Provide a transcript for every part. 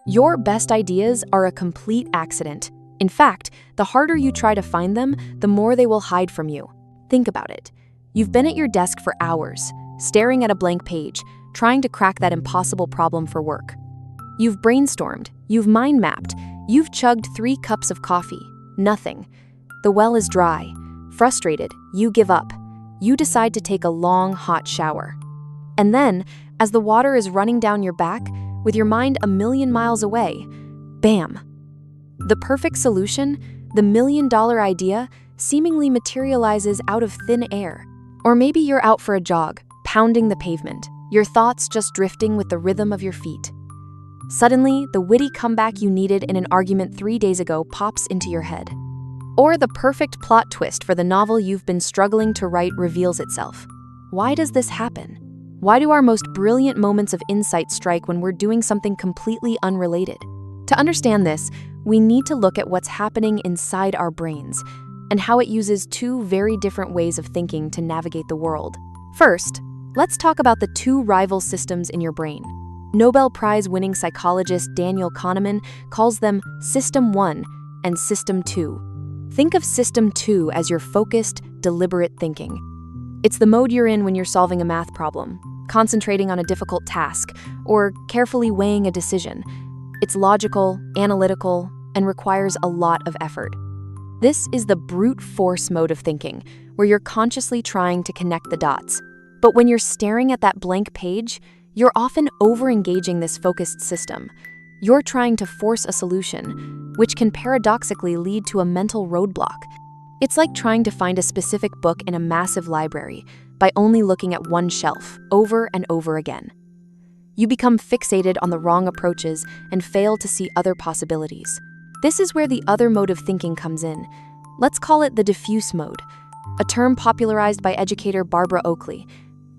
Your best ideas are a complete accident. In fact, the harder you try to find them, the more they will hide from you. Think about it. You've been at your desk for hours, staring at a blank page, trying to crack that impossible problem for work. You've brainstormed, you've mind mapped, you've chugged 3 cups of coffee. Nothing. The well is dry. Frustrated, you give up. You decide to take a long, hot shower. And then, as the water is running down your back, with your mind a million miles away, bam! The perfect solution, the million-dollar idea, seemingly materializes out of thin air. Or maybe you're out for a jog, pounding the pavement, your thoughts just drifting with the rhythm of your feet. Suddenly, the witty comeback you needed in an argument 3 days ago pops into your head. Or the perfect plot twist for the novel you've been struggling to write reveals itself. Why does this happen? Why do our most brilliant moments of insight strike when we're doing something completely unrelated? To understand this, we need to look at what's happening inside our brains and how it uses 2 very different ways of thinking to navigate the world. First, let's talk about the 2 rival systems in your brain. Nobel Prize-winning psychologist Daniel Kahneman calls them System 1 and System 2. Think of System 2 as your focused, deliberate thinking. It's the mode you're in when you're solving a math problem, concentrating on a difficult task, or carefully weighing a decision. It's logical, analytical, and requires a lot of effort. This is the brute force mode of thinking, where you're consciously trying to connect the dots. But when you're staring at that blank page, you're often over-engaging this focused system. You're trying to force a solution, which can paradoxically lead to a mental roadblock. It's like trying to find a specific book in a massive library by only looking at one shelf over and over again. You become fixated on the wrong approaches and fail to see other possibilities. This is where the other mode of thinking comes in. Let's call it the diffuse mode, a term popularized by educator Barbara Oakley.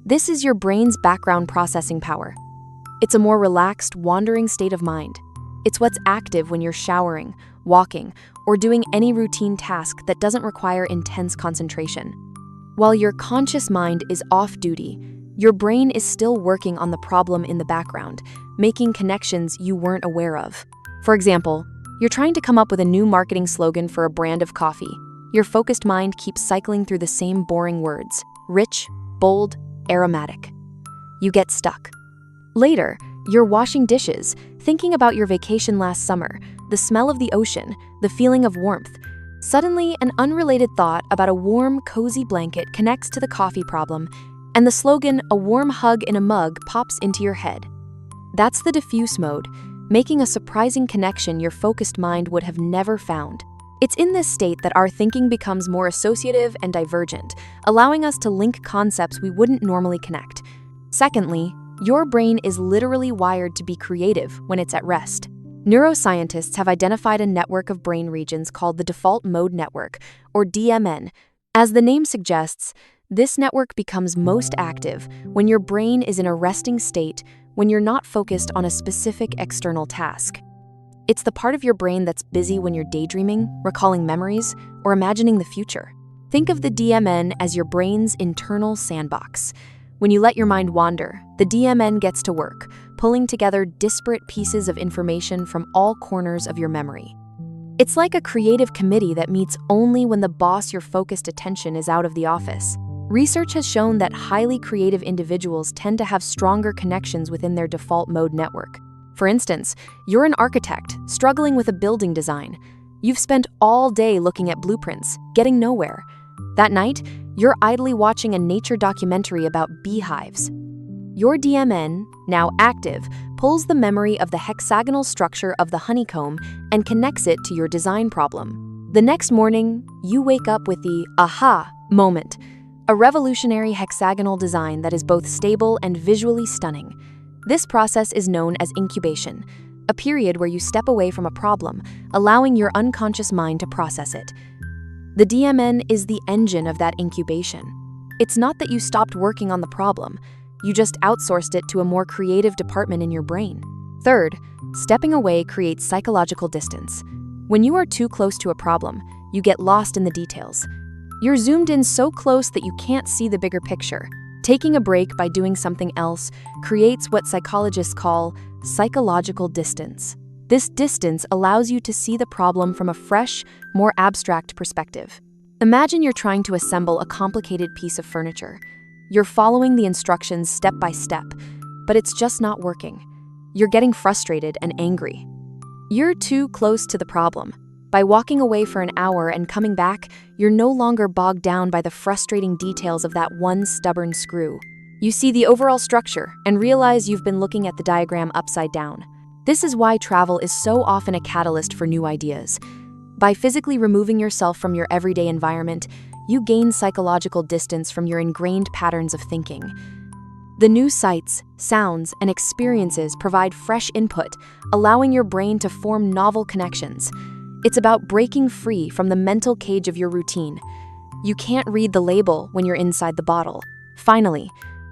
This is your brain's background processing power. It's a more relaxed, wandering state of mind. It's what's active when you're showering, walking, or doing any routine task that doesn't require intense concentration. While your conscious mind is off duty, your brain is still working on the problem in the background, making connections you weren't aware of. For example, you're trying to come up with a new marketing slogan for a brand of coffee. Your focused mind keeps cycling through the same boring words: rich, bold, aromatic. You get stuck. Later, you're washing dishes, thinking about your vacation last summer, the smell of the ocean, the feeling of warmth. Suddenly, an unrelated thought about a warm, cozy blanket connects to the coffee problem, and the slogan, "a warm hug in a mug," pops into your head. That's the diffuse mode, making a surprising connection your focused mind would have never found. It's in this state that our thinking becomes more associative and divergent, allowing us to link concepts we wouldn't normally connect. Secondly, your brain is literally wired to be creative when it's at rest. Neuroscientists have identified a network of brain regions called the default mode network, or DMN. As the name suggests, this network becomes most active when your brain is in a resting state, when you're not focused on a specific external task. It's the part of your brain that's busy when you're daydreaming, recalling memories, or imagining the future. Think of the DMN as your brain's internal sandbox. When you let your mind wander, the DMN gets to work, pulling together disparate pieces of information from all corners of your memory. It's like a creative committee that meets only when the boss your focused attention is out of the office. Research has shown that highly creative individuals tend to have stronger connections within their default mode network. For instance, you're an architect struggling with a building design. You've spent all day looking at blueprints, getting nowhere. That night, you're idly watching a nature documentary about beehives. Your DMN, now active, pulls the memory of the hexagonal structure of the honeycomb and connects it to your design problem. The next morning, you wake up with the aha moment, a revolutionary hexagonal design that is both stable and visually stunning. This process is known as incubation, a period where you step away from a problem, allowing your unconscious mind to process it. The DMN is the engine of that incubation. It's not that you stopped working on the problem, you just outsourced it to a more creative department in your brain. Third, stepping away creates psychological distance. When you are too close to a problem, you get lost in the details. You're zoomed in so close that you can't see the bigger picture. Taking a break by doing something else creates what psychologists call psychological distance. This distance allows you to see the problem from a fresh, more abstract perspective. Imagine you're trying to assemble a complicated piece of furniture. You're following the instructions step by step, but it's just not working. You're getting frustrated and angry. You're too close to the problem. By walking away for an hour and coming back, you're no longer bogged down by the frustrating details of that one stubborn screw. You see the overall structure and realize you've been looking at the diagram upside down. This is why travel is so often a catalyst for new ideas. By physically removing yourself from your everyday environment, you gain psychological distance from your ingrained patterns of thinking. The new sights, sounds, and experiences provide fresh input, allowing your brain to form novel connections. It's about breaking free from the mental cage of your routine. You can't read the label when you're inside the bottle. Finally,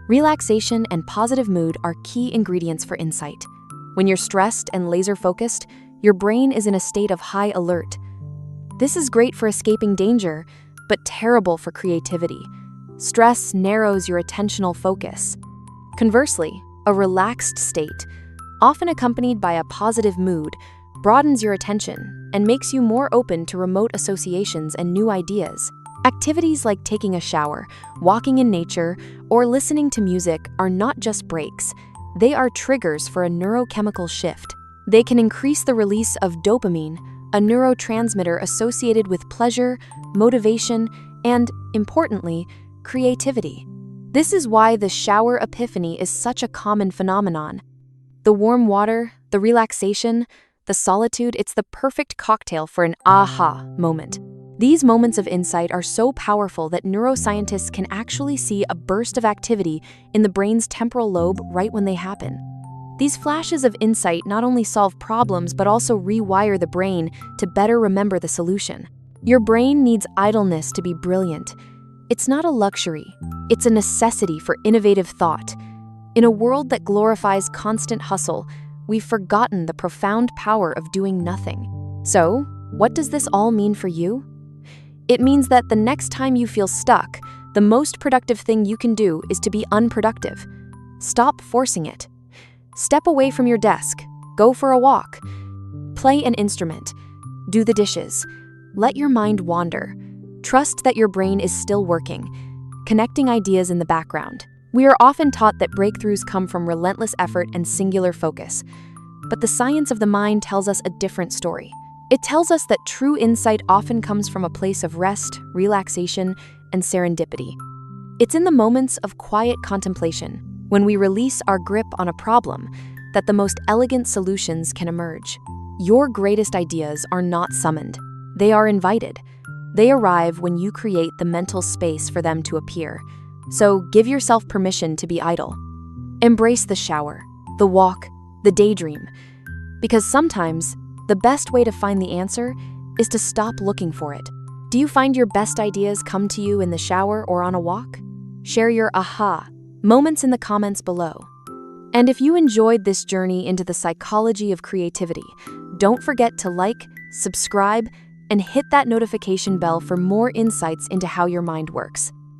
relaxation and positive mood are key ingredients for insight. When you're stressed and laser-focused, your brain is in a state of high alert. This is great for escaping danger, but terrible for creativity. Stress narrows your attentional focus. Conversely, a relaxed state, often accompanied by a positive mood, broadens your attention and makes you more open to remote associations and new ideas. Activities like taking a shower, walking in nature, or listening to music are not just breaks. They are triggers for a neurochemical shift. They can increase the release of dopamine, a neurotransmitter associated with pleasure, motivation, and, importantly, creativity. This is why the shower epiphany is such a common phenomenon. The warm water, the relaxation, the solitude, it's the perfect cocktail for an aha moment. These moments of insight are so powerful that neuroscientists can actually see a burst of activity in the brain's temporal lobe right when they happen. These flashes of insight not only solve problems but also rewire the brain to better remember the solution. Your brain needs idleness to be brilliant. It's not a luxury, it's a necessity for innovative thought. In a world that glorifies constant hustle, we've forgotten the profound power of doing nothing. So, what does this all mean for you? It means that the next time you feel stuck, the most productive thing you can do is to be unproductive. Stop forcing it. Step away from your desk, go for a walk, play an instrument, do the dishes. Let your mind wander. Trust that your brain is still working, connecting ideas in the background. We are often taught that breakthroughs come from relentless effort and singular focus. But the science of the mind tells us a different story. It tells us that true insight often comes from a place of rest, relaxation, and serendipity. It's in the moments of quiet contemplation, when we release our grip on a problem, that the most elegant solutions can emerge. Your greatest ideas are not summoned. They are invited. They arrive when you create the mental space for them to appear. So give yourself permission to be idle. Embrace the shower, the walk, the daydream. Because sometimes, the best way to find the answer is to stop looking for it. Do you find your best ideas come to you in the shower or on a walk? Share your aha moments in the comments below. And if you enjoyed this journey into the psychology of creativity, don't forget to like, subscribe, and hit that notification bell for more insights into how your mind works.